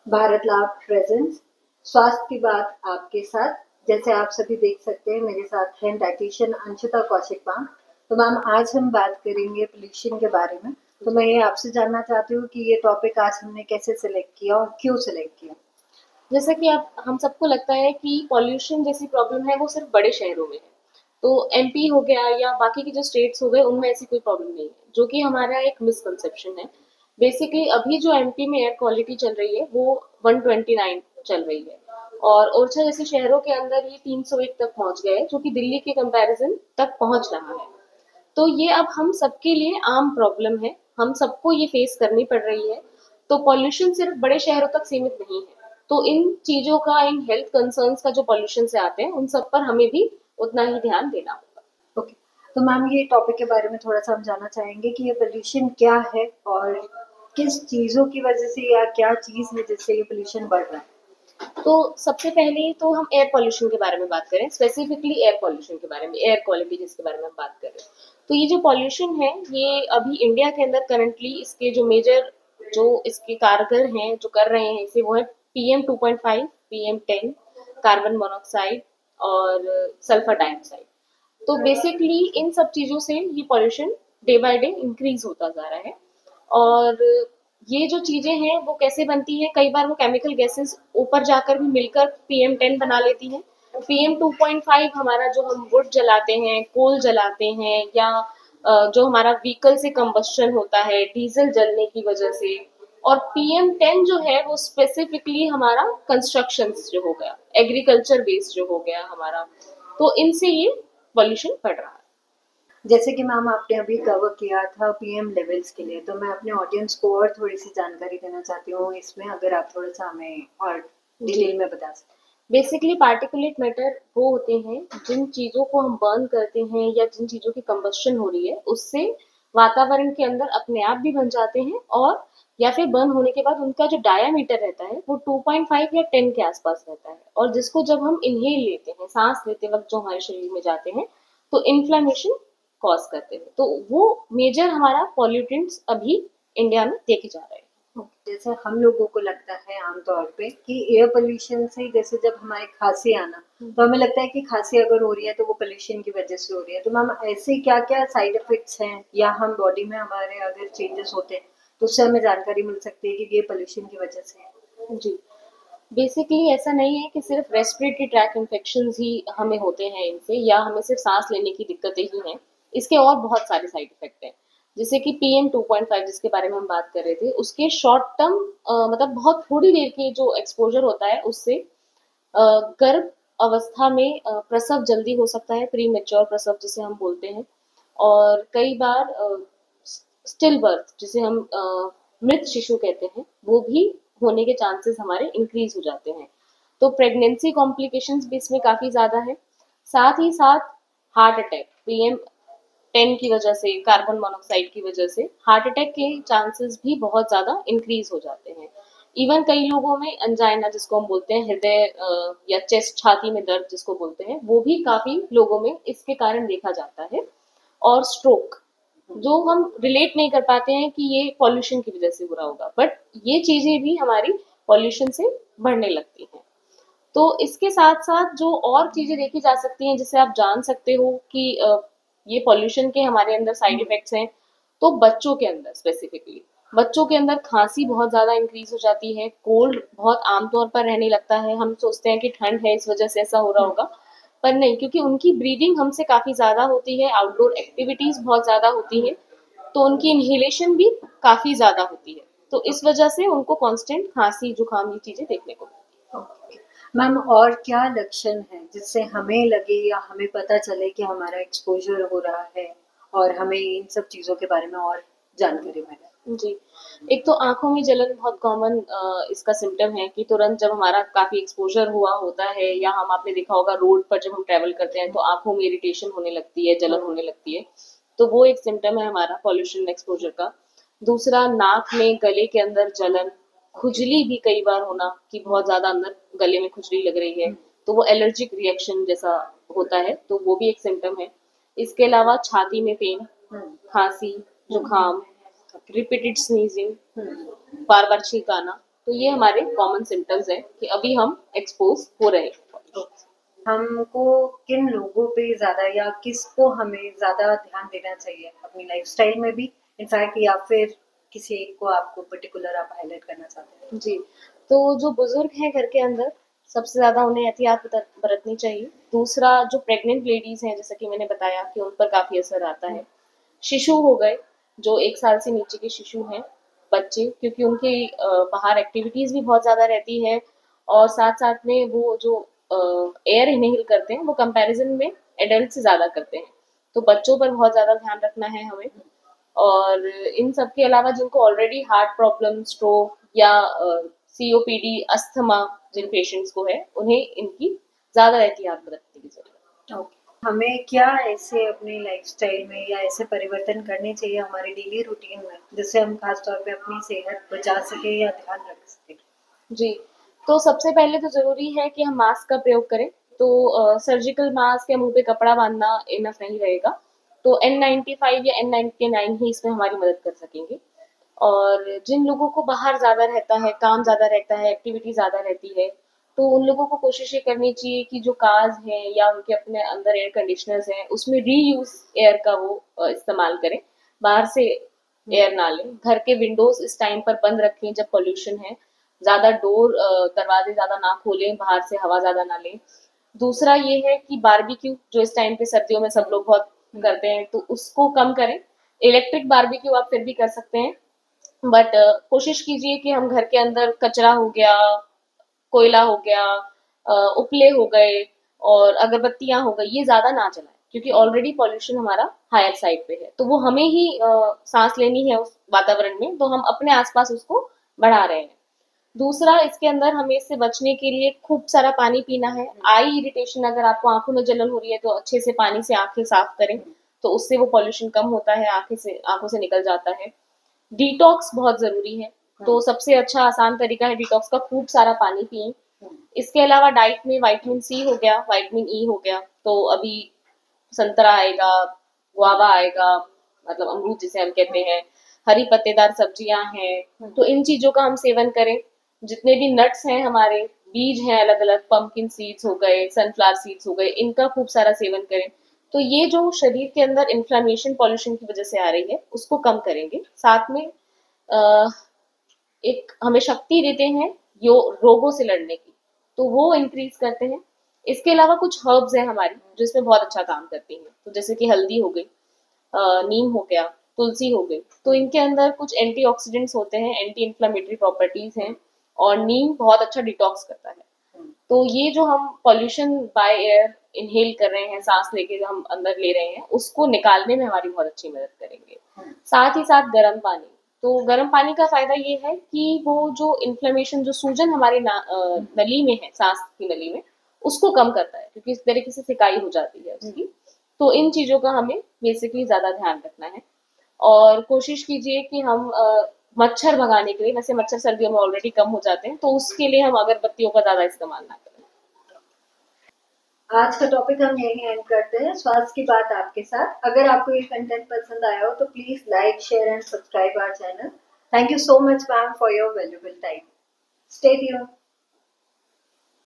Bharat lab presence स्वास्थ्य की बात आपके साथ। जैसे आप सभी देख सकते हैं मेरे साथ हैं डाइटिशियन अंशिता कौशिक मैम। तो मैम आज हम बात करेंगे पोल्यूशन के बारे में। तो मैं ये आपसे जानना चाहती हूँ कि ये टॉपिक आज हमने कैसे सिलेक्ट किया और क्यों सिलेक्ट किया। जैसा कि आप हम सबको लगता है कि पॉल्यूशन जैसी प्रॉब्लम है वो सिर्फ बड़े शहरों में है। तो एमपी हो गया या बाकी के जो स्टेट्स हो गए उनमें ऐसी कोई प्रॉब्लम नहीं है, जो कि हमारा एक मिसकंसेप्शन है। बेसिकली अभी जो एमपी में एयर क्वालिटी चल रही है वो 129 चल रही है, और ओरछा जैसे शहरों के अंदर ये 301 तक पहुंच गए, जो कि दिल्ली के कंपैरिजन तक पहुंच रहा है। तो ये अब हम सबके लिए आम प्रॉब्लम है, हम सबको ये फेस करनी पड़ रही है। तो पॉल्यूशन सिर्फ बड़े शहरों तक सीमित नहीं है। तो इन चीजों का, इन हेल्थ कंसर्न्स का जो पॉल्यूशन से आते हैं, उन सब पर हमें भी उतना ही ध्यान देना होगा। ओके, तो मैम ये टॉपिक के बारे में थोड़ा सा हम जानना चाहेंगे कि ये पोल्यूशन क्या है और किस चीज़ों की वजह से या क्या चीज़ है जिससे ये पोल्यूशन बढ़ रहा है। तो सबसे पहले तो हम एयर पॉल्यूशन के बारे में बात करें, स्पेसिफिकली एयर पॉल्यूशन के बारे में, एयर क्वालिटी जिसके बारे में हम बात कर रहे हैं। तो ये जो पॉल्यूशन है, ये अभी इंडिया के अंदर करंटली इसके जो मेजर, जो इसके कारगर हैं, जो कर रहे हैं इसे, वो है PM2.5, PM10, कार्बन मोनोऑक्साइड और सल्फर डाइऑक्साइड। तो बेसिकली इन सब चीजों से ये pollution day by day increase होता जा रहा है। और ये जो चीजें हैं वो कैसे बनती है, कई बार वो केमिकल गैसेस ऊपर जाकर भी मिलकर PM10 बना लेती हैं। PM2.5 हमारा जो हम वुड जलाते हैं, कोल जलाते हैं, या जो हमारा व्हीकल से कंबस्शन होता है डीजल जलने की वजह से। और PM10 जो है वो स्पेसिफिकली हमारा कंस्ट्रक्शन जो हो गया, एग्रीकल्चर बेस्ड जो हो गया हमारा, तो इनसे ये पॉल्यूशन बढ़ रहा है। जैसे कि मैम आपने अभी कवर किया था पीएम लेवल्स के लिए, तो मैं अपने ऑडियंस को और थोड़ी सी जानकारी देना चाहती हूँ इसमें, अगर आप थोड़ा सा हमें और जी, डिटेल में बता सकें। बेसिकली पार्टिकुलेट मैटर वो होते हैं जिन चीजों को हम बर्न करते हैं या जिन चीजों की कंबस्शन हो रही है उससे वातावरण के अंदर अपने आप भी बन जाते हैं, और या फिर बर्न होने के बाद उनका जो डायामीटर रहता है वो 2.5 या 10 के आसपास रहता है, और जिसको जब हम इनहेल लेते हैं, सांस लेते वक्त जो हमारे शरीर में जाते हैं, तो इन्फ्लेमेशन कॉज करते हैं। तो वो मेजर हमारा पॉल्यूटेंट्स अभी इंडिया में देखे जा रहे हैं। जैसे हम लोगों को लगता है आमतौर पे कि एयर पोल्यूशन से, जैसे जब हमारे खांसी आना, तो हमें लगता है कि खांसी अगर हो रही है तो वो पोल्यूशन की वजह से हो रही है। तो मैम ऐसे क्या क्या साइड इफेक्ट्स हैं या हम बॉडी में हमारे अगर चेंजेस होते हैं तो उससे हमें जानकारी मिल सकती है कि ये पोल्यूशन की वजह से है। जी, बेसिकली ऐसा नहीं है कि सिर्फ रेस्पिरेटरी ट्रैक इन्फेक्शन ही हमें होते हैं इनसे, या हमें सिर्फ सांस लेने की दिक्कतें ही हैं। इसके और बहुत सारे साइड इफेक्ट हैं। जैसे कि PM2.5 जिसके बारे में हम बात कर रहे थे, उसके शॉर्ट टर्म, मतलब बहुत थोड़ी देर के जो एक्सपोजर होता है उससे गर्भ अवस्था में प्रसव जल्दी हो सकता है, प्री मेच्योर प्रसव जिसे हम बोलते हैं। और कई बार स्टिल बर्थ जिसे हम मृत शिशु कहते हैं, वो भी होने के चांसेस हमारे इंक्रीज हो जाते हैं। तो प्रेगनेंसी कॉम्प्लिकेशंस भी इसमें काफी ज्यादा है। साथ ही साथ हार्ट अटैक, PM10 की वजह से, कार्बन मोनोऑक्साइड की वजह से हार्ट अटैक के चांसेस भी बहुत ज्यादा इंक्रीज हो जाते हैं। इवन कई लोगों में अंजाइना जिसको हम बोलते हैं, हृदय या चेस्ट, छाती में दर्द जिसको बोलते हैं, वो भी काफी लोगों में इसके कारण देखा जाता है। और स्ट्रोक, जो हम रिलेट नहीं कर पाते हैं कि ये पॉल्यूशन की वजह से हो रहा होगा, बट ये चीजें भी हमारी पॉल्यूशन से बढ़ने लगती हैं। तो इसके साथ साथ जो और चीजें देखी जा सकती हैं जिससे आप जान सकते हो कि ये पॉल्यूशन के हमारे अंदर साइड इफेक्ट्स हैं, तो बच्चों के अंदर स्पेसिफिकली, बच्चों के अंदर खांसी बहुत ज्यादा इंक्रीज हो जाती है, कोल्ड बहुत आमतौर पर रहने लगता है। हम सोचते हैं कि ठंड है इस वजह से ऐसा हो रहा होगा, पर नहीं, क्योंकि उनकी ब्रीदिंग हमसे काफी ज्यादा होती है, आउटडोर एक्टिविटीज बहुत ज्यादा होती है, तो उनकी इनहेलेशन भी काफी ज्यादा होती है। तो इस वजह से उनको कांस्टेंट खांसी जुकाम ये चीजें देखने को मिलती ओके मैम, और क्या लक्षण है जिससे हमें लगे या हमें पता चले कि हमारा एक्सपोजर हो रहा है और हमें इन सब चीज़ों के बारे में और जानकारी मिले। हैं। जी, एक तो आंखों में जलन बहुत कॉमन इसका सिम्टम है, कि तुरंत जब हमारा काफी एक्सपोजर हुआ होता है, या हम, आपने देखा होगा रोड पर जब हम ट्रेवल करते हैं तो आंखों में इरिटेशन होने लगती है, जलन होने लगती है, तो वो एक सिम्टम है हमारा पॉल्यूशन एक्सपोजर का। दूसरा, नाक में, गले के अंदर जलन, खुजली भी कई बार होना, कि बहुत ज्यादा अंदर गले में खुजली लग रही है, तो वो एलर्जिक रिएक्शन जैसा होता है, तो वो भी एक सिम्टम है। इसके अलावा छाती में पेन, खांसी, जुकाम, रिपीटेड स्नीजिंग, बार बार छींक आना, तो ये हमारे कॉमन सिम्टम्स हैं कि अभी हम एक्सपोज हो रहे हैं। हमको किन लोगों पे ज्यादा या किसको हमें ज्यादा ध्यान देना चाहिए अपनी लाइफस्टाइल में भी इनफैक्ट, या फिर किसी एक को आपको पर्टिकुलर आप हाईलाइट करना चाहते हैं? जी, तो जो बुजुर्ग हैं घर के अंदर, सबसे ज़्यादा उन्हें एहतियात बरतनी चाहिए। दूसरा, जो प्रेग्नेंट लेडीज़ हैं, जैसा कि मैंने बताया कि उन पर काफ़ी असर आता है। शिशु हो गए, जो 1 साल से नीचे के शिशु हैं, बच्चे, क्योंकि उनकी बाहर एक्टिविटीज़ भी बहुत ज़्यादा रहती है और साथ-साथ में वो जो एयर इनहेल करते हैं, वो कंपैरिज़न में एडल्ट से ज़्यादा करते हैं। तो बच्चों पर बहुत ज़्यादा ध्यान रखना है हमें। और इन सब के अलावा जिनको ऑलरेडी हार्ट प्रॉब्लम, स्ट्रोक या सीओपीडी, अस्थमा जिन पेशेंट्स को है, उन्हें इनकी ज़्यादा एहतियात बरतने की ज़रूरत है। ओके, हमें क्या ऐसे अपनी लाइफस्टाइल में या ऐसे परिवर्तन करने चाहिए हमारे डेली रूटीन में जिससे हम खास तौर पे अपनी सेहत बचा सके या ध्यान रख सके? जी, तो सबसे पहले तो ज़रूरी है कि हम मास्क का प्रयोग करें। तो सर्जिकल मास्क या मुँह पे कपड़ा बाँधना इनफ नहीं रहेगा। तो N95 या N99 ही इसमें हमारी मदद कर सकेंगे। और जिन लोगों को बाहर ज़्यादा रहता है, काम ज़्यादा रहता है, एक्टिविटी ज़्यादा रहती है, तो उन लोगों को कोशिश ये करनी चाहिए कि जो कार्स हैं या उनके अपने अंदर एयर कंडीशनर्स हैं, उसमें रीयूज़ एयर का वो इस्तेमाल करें। बाहर से एयर ना लें। घर के विंडोज़ इस टाइम पर बंद रखें जब पॉल्यूशन है। ज़्यादा डोर दरवाजे ज़्यादा ना खोलें, बाहर से हवा ज़्यादा ना लें। दूसरा ये है कि बारबेक्यू जो इस टाइम पे सर्दियों में सब लोग बहुत करते हैं, तो उसको कम करें। इलेक्ट्रिक बारबेक्यू आप फिर भी कर सकते हैं, बट कोशिश कीजिए कि हम घर के अंदर कचरा हो गया, कोयला हो गया, उपले हो गए और अगरबत्तियां हो गई, ये ज्यादा ना जलाएं क्योंकि ऑलरेडी पॉल्यूशन हमारा हायर साइड पे है, तो वो हमें ही सांस लेनी है उस वातावरण में, तो हम अपने आसपास उसको बढ़ा रहे हैं। दूसरा, इसके अंदर हमें इससे बचने के लिए खूब सारा पानी पीना है। आई इरिटेशन, अगर आपको आंखों में जलन हो रही है तो अच्छे से पानी से आंखें साफ करें, तो उससे वो पॉल्यूशन कम होता है, आंखों से निकल जाता है। डिटॉक्स बहुत जरूरी है, तो सबसे अच्छा आसान तरीका है डिटॉक्स का, खूब सारा पानी पिए। इसके अलावा डाइट में विटामिन सी हो गया, विटामिन ई हो गया, तो अभी संतरा आएगा, गुआवा आएगा, मतलब अमरूद जिसे हम कहते हैं, हरी पत्तेदार सब्जियां हैं, तो इन चीजों का हम सेवन करें। जितने भी नट्स हैं, हमारे बीज हैं अलग अलग, पंपकिन सीड्स हो गए, सनफ्लावर सीड्स हो गए, इनका खूब सारा सेवन करें। तो ये जो शरीर के अंदर इन्फ्लामेशन पॉल्यूशन की वजह से आ रही है, उसको कम करेंगे। साथ में एक हमें शक्ति देते हैं यो रोगों से लड़ने की, तो वो इंक्रीज करते हैं। इसके अलावा कुछ हर्ब्स हैं हमारी जो इसमें बहुत अच्छा काम करती हैं, तो जैसे कि हल्दी हो गई, नीम हो गया, तुलसी हो गई, तो इनके अंदर कुछ एंटीऑक्सीडेंट्स होते हैं, एंटी इन्फ्लामेटरी प्रॉपर्टीज हैं, और नीम बहुत अच्छा डिटॉक्स करता है। तो ये जो हम पॉल्यूशन बाय एयर इनहेल कर रहे हैं, सांस लेके जो हम अंदर ले रहे हैं, उसको निकालने में हमारी बहुत अच्छी मदद करेंगे। साथ ही साथ गर्म पानी, तो गर्म पानी का फायदा ये है कि वो जो इन्फ्लेमेशन, जो सूजन हमारे नली में है, सांस की नली में, उसको कम करता है क्योंकि इस तरीके से सिकाई हो जाती है उसकी। तो इन चीजों का हमें बेसिकली ज्यादा ध्यान रखना है। और कोशिश कीजिए कि हम मच्छर भगाने के लिए, वैसे मच्छर सर्दियों में ऑलरेडी कम हो जाते हैं, तो उसके लिए हम अगरबत्तियों का ज्यादा इस्तेमाल ना करें। आज का टॉपिक हम यही एंड करते हैं, स्वास्थ्य की बात आपके साथ। अगर आपको ये कंटेंट पसंद आया हो तो please like, share and subscribe our channel. Thank you so much ma'am for your valuable time. Stay tuned.